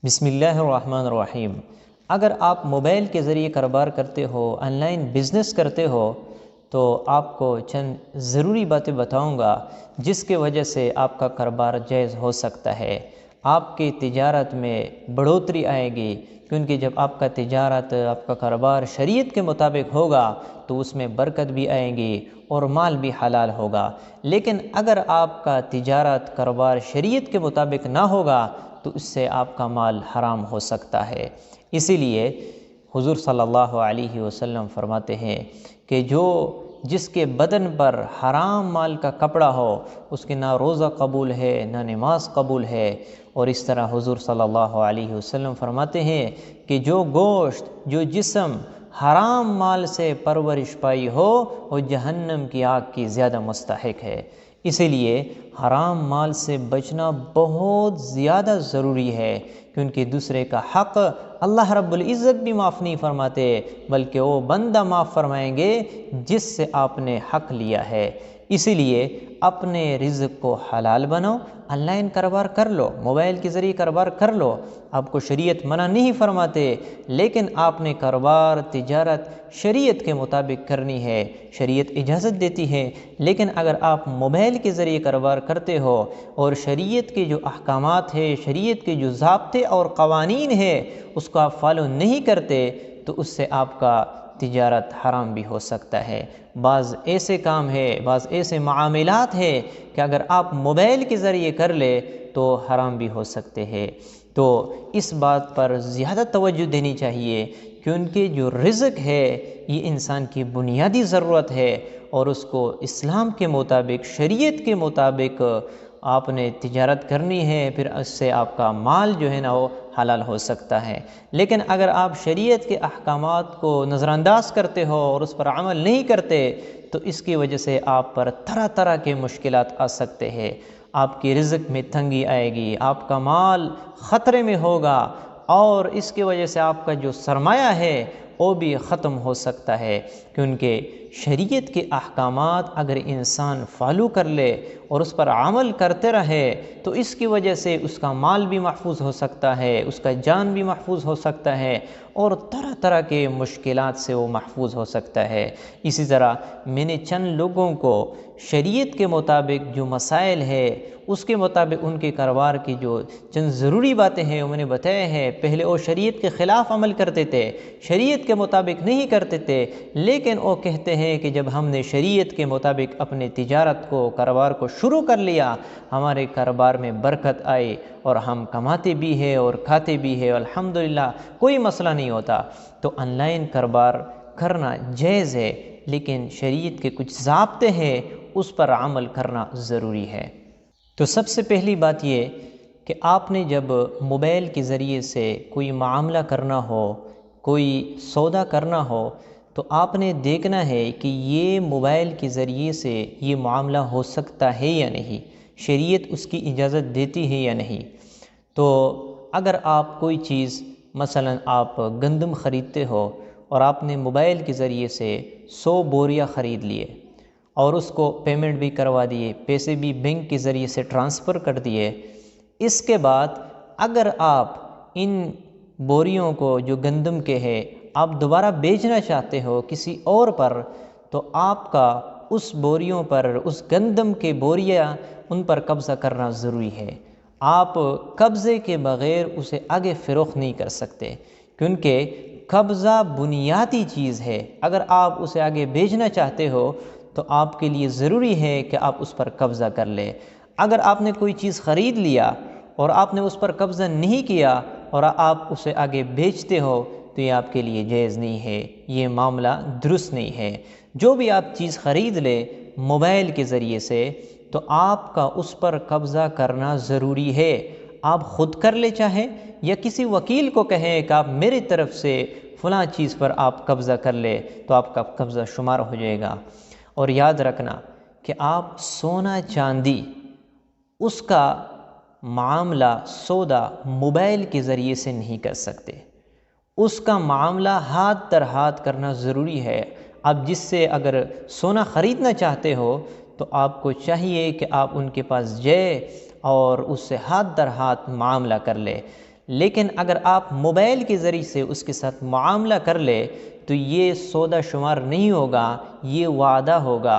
بسم اللہ الرحمن الرحیم۔ اگر آپ موبائل کے ذریعے کاروبار کرتے ہو، آن لائن بزنس کرتے ہو، تو آپ کو چند ضروری باتیں بتاؤں گا جس کی وجہ سے آپ کا کاروبار جائز ہو سکتا ہے۔ آپ کی تجارت میں بڑھوتری آئے گی، کیونکہ جب آپ کا تجارت، آپ کا کاروبار شریعت کے مطابق ہوگا تو اس میں برکت بھی آئے گی اور مال بھی حلال ہوگا۔ لیکن اگر آپ کا تجارت، کاروبار شریعت کے مطابق نہ ہوگا تو اس سے آپ کا مال حرام ہو سکتا ہے۔ اسی لیے حضور صلی اللہ علیہ وسلم فرماتے ہیں کہ جس کے بدن پر حرام مال کا کپڑا ہو، اس کے نہ روزہ قبول ہے نہ نماز قبول ہے۔ اور اس طرح حضور صلی اللہ علیہ وسلم فرماتے ہیں کہ جو گوشت، جو جسم حرام مال سے پرورش پائی ہو، وہ جہنم کی آگ کی زیادہ مستحق ہے۔ اسی لیے حرام مال سے بچنا بہت زیادہ ضروری ہے، کیونکہ دوسرے کا حق اللہ رب العزت بھی معاف نہیں فرماتے، بلکہ وہ بندہ معاف فرمائیں گے جس سے آپ نے حق لیا ہے۔ اسی لیے اپنے رزق کو حلال بناؤ، آن لائن کاروبار کر لو، موبائل کے ذریعے کاروبار کر لو۔ آپ کو شریعت منع نہیں فرماتے، لیکن آپ نے کاروبار، تجارت شریعت کے مطابق کرنی ہے، شریعت اجازت دیتی ہے۔ لیکن اگر آپ موبائل کے ذریعے کاروبار کرتے ہو اور شریعت کے جو احکامات ہیں، شریعت کے جو ضابطے اور قوانین ہیں، اس کو آپ فالو نہیں کرتے تو اس سے آپ کا تجارت حرام بھی ہو سکتا ہے۔ بعض ایسے کام ہے، بعض ایسے معاملات ہیں کہ اگر آپ موبائل کے ذریعے کر لے تو حرام بھی ہو سکتے ہیں۔ تو اس بات پر زیادہ توجہ دینی چاہیے، کیونکہ جو رزق ہے یہ انسان کی بنیادی ضرورت ہے، اور اس کو اسلام کے مطابق، شریعت کے مطابق آپ نے تجارت کرنی ہے، پھر اس سے آپ کا مال جو ہے نا وہ حلال ہو سکتا ہے۔ لیکن اگر آپ شریعت کے احکامات کو نظر انداز کرتے ہو اور اس پر عمل نہیں کرتے تو اس کی وجہ سے آپ پر طرح طرح کے مشکلات آ سکتے ہیں۔ آپ کی رزق میں تنگی آئے گی، آپ کا مال خطرے میں ہوگا، اور اس کی وجہ سے آپ کا جو سرمایہ ہے وہ بھی ختم ہو سکتا ہے۔ کیونکہ شریعت کے احکامات اگر انسان فالو کر لے اور اس پر عمل کرتے رہے تو اس کی وجہ سے اس کا مال بھی محفوظ ہو سکتا ہے، اس کا جان بھی محفوظ ہو سکتا ہے، اور طرح طرح کے مشکلات سے وہ محفوظ ہو سکتا ہے۔ اسی طرح میں نے چند لوگوں کو شریعت کے مطابق جو مسائل ہے اس کے مطابق ان کے کاروبار کی جو چند ضروری باتیں ہیں وہ میں نے بتایا ہے۔ پہلے وہ شریعت کے خلاف عمل کرتے تھے، شریعت کے مطابق نہیں کرتے تھے، لیکن وہ کہتے ہیں کہ جب ہم نے شریعت کے مطابق اپنے تجارت کو، کاروبار کو شروع کر لیا، ہمارے کاروبار میں برکت آئی اور ہم کماتے بھی ہیں اور کھاتے بھی ہیں، الحمدللہ کوئی مسئلہ نہیں ہوتا۔ تو آن لائن کاروبار کرنا جائز ہے، لیکن شریعت کے کچھ ضابطے ہیں، اس پر عمل کرنا ضروری ہے۔ تو سب سے پہلی بات یہ کہ آپ نے جب موبائل کے ذریعے سے کوئی معاملہ کرنا ہو، کوئی سودا کرنا ہو، تو آپ نے دیکھنا ہے کہ یہ موبائل کے ذریعے سے یہ معاملہ ہو سکتا ہے یا نہیں، شریعت اس کی اجازت دیتی ہے یا نہیں۔ تو اگر آپ کوئی چیز، مثلا آپ گندم خریدتے ہو اور آپ نے موبائل کے ذریعے سے 100 بوریاں خرید لیے اور اس کو پیمنٹ بھی کروا دیے، پیسے بھی بینک کے ذریعے سے ٹرانسفر کر دیے، اس کے بعد اگر آپ ان بوریوں کو جو گندم کے ہے آپ دوبارہ بیچنا چاہتے ہو کسی اور پر، تو آپ کا اس بوریوں پر، اس گندم کے بوریاں ان پر قبضہ کرنا ضروری ہے۔ آپ قبضے کے بغیر اسے آگے فروخت نہیں کر سکتے، کیونکہ قبضہ بنیادی چیز ہے۔ اگر آپ اسے آگے بیچنا چاہتے ہو تو آپ کے لیے ضروری ہے کہ آپ اس پر قبضہ کر لیں۔ اگر آپ نے کوئی چیز خرید لیا اور آپ نے اس پر قبضہ نہیں کیا اور آپ اسے آگے بیچتے ہو تو یہ آپ کے لیے جائز نہیں ہے، یہ معاملہ درست نہیں ہے۔ جو بھی آپ چیز خرید لے موبائل کے ذریعے سے تو آپ کا اس پر قبضہ کرنا ضروری ہے۔ آپ خود کر لے چاہیں یا کسی وکیل کو کہیں کہ آپ میری طرف سے فلاں چیز پر آپ قبضہ کر لے تو آپ کا قبضہ شمار ہو جائے گا۔ اور یاد رکھنا کہ آپ سونا چاندی اس کا معاملہ، سودا موبائل کے ذریعے سے نہیں کر سکتے، اس کا معاملہ ہاتھ در ہاتھ کرنا ضروری ہے۔ آپ جس سے اگر سونا خریدنا چاہتے ہو تو آپ کو چاہیے کہ آپ ان کے پاس جائے اور اس سے ہاتھ در ہاتھ معاملہ کر لے۔ لیکن اگر آپ موبائل کے ذریعے سے اس کے ساتھ معاملہ کر لے تو یہ سودا شمار نہیں ہوگا، یہ وعدہ ہوگا،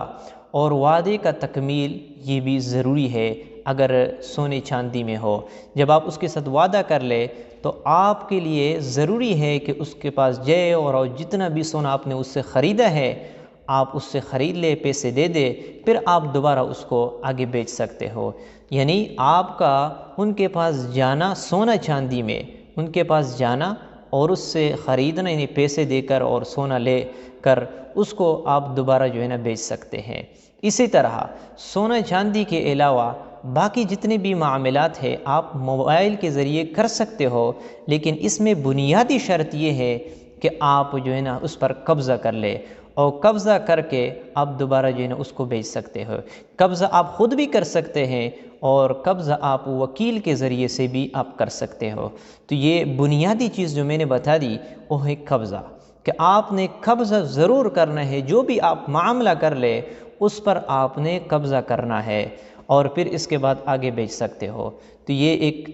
اور وعدے کا تکمیل یہ بھی ضروری ہے اگر سونے چاندی میں ہو۔ جب آپ اس کے ساتھ وعدہ کر لے تو آپ کے لیے ضروری ہے کہ اس کے پاس جائے اور جتنا بھی سونا آپ نے اس سے خریدا ہے آپ اس سے خرید لے، پیسے دے دے، پھر آپ دوبارہ اس کو آگے بیچ سکتے ہو۔ یعنی آپ کا ان کے پاس جانا سونا چاندی میں، ان کے پاس جانا اور اس سے خریدنا، یعنی پیسے دے کر اور سونا لے کر اس کو آپ دوبارہ جو ہے نا بیچ سکتے ہیں۔ اسی طرح سونا چاندی کے علاوہ باقی جتنے بھی معاملات ہیں آپ موبائل کے ذریعے کر سکتے ہو، لیکن اس میں بنیادی شرط یہ ہے کہ آپ جو ہے نا اس پر قبضہ کر لے، اور قبضہ کر کے آپ دوبارہ جو ہے نا اس کو بیچ سکتے ہو۔ قبضہ آپ خود بھی کر سکتے ہیں اور قبضہ آپ وکیل کے ذریعے سے بھی آپ کر سکتے ہو۔ تو یہ بنیادی چیز جو میں نے بتا دی وہ ہے قبضہ، کہ آپ نے قبضہ ضرور کرنا ہے، جو بھی آپ معاملہ کر لے اس پر آپ نے قبضہ کرنا ہے اور پھر اس کے بعد آگے بیچ سکتے ہو۔ تو یہ ایک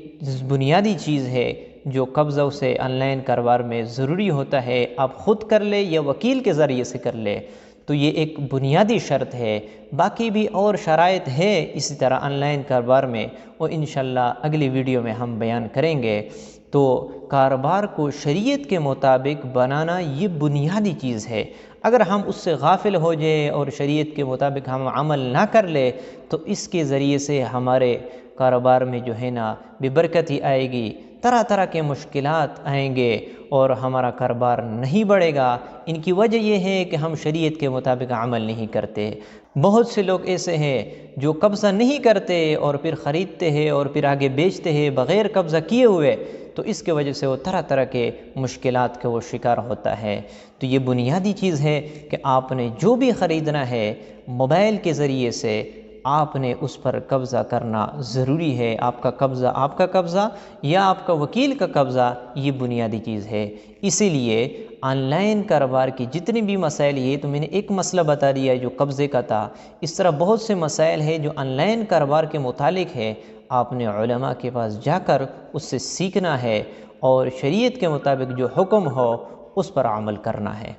بنیادی چیز ہے جو قبضہ سے آن لائن کاروبار میں ضروری ہوتا ہے، آپ خود کر لے یا وکیل کے ذریعے سے کر لے، تو یہ ایک بنیادی شرط ہے۔ باقی بھی اور شرائط ہے اسی طرح آن لائن کاروبار میں، وہ انشاءاللہ اگلی ویڈیو میں ہم بیان کریں گے۔ تو کاروبار کو شریعت کے مطابق بنانا یہ بنیادی چیز ہے۔ اگر ہم اس سے غافل ہو جائے اور شریعت کے مطابق ہم عمل نہ کر لے تو اس کے ذریعے سے ہمارے کاروبار میں جو ہے نا بے برکتی آئے گی، طرح طرح کے مشکلات آئیں گے اور ہمارا کاروبار نہیں بڑھے گا۔ ان کی وجہ یہ ہے کہ ہم شریعت کے مطابق عمل نہیں کرتے۔ بہت سے لوگ ایسے ہیں جو قبضہ نہیں کرتے اور پھر خریدتے ہیں اور پھر آگے بیچتے ہیں بغیر قبضہ کیے ہوئے، تو اس کے وجہ سے وہ طرح طرح کے مشکلات کا وہ شکار ہوتا ہے۔ تو یہ بنیادی چیز ہے کہ آپ نے جو بھی خریدنا ہے موبائل کے ذریعے سے آپ نے اس پر قبضہ کرنا ضروری ہے۔ آپ کا قبضہ یا آپ کا وکیل کا قبضہ یہ بنیادی چیز ہے۔ اسی لیے آن لائن کاروبار کی جتنی بھی مسائل، یہ تو میں نے ایک مسئلہ بتا دیا ہے جو قبضے کا تھا، اس طرح بہت سے مسائل ہیں جو آن لائن کاروبار کے متعلق ہے۔ آپ نے علماء کے پاس جا کر اس سے سیکھنا ہے اور شریعت کے مطابق جو حکم ہو اس پر عمل کرنا ہے۔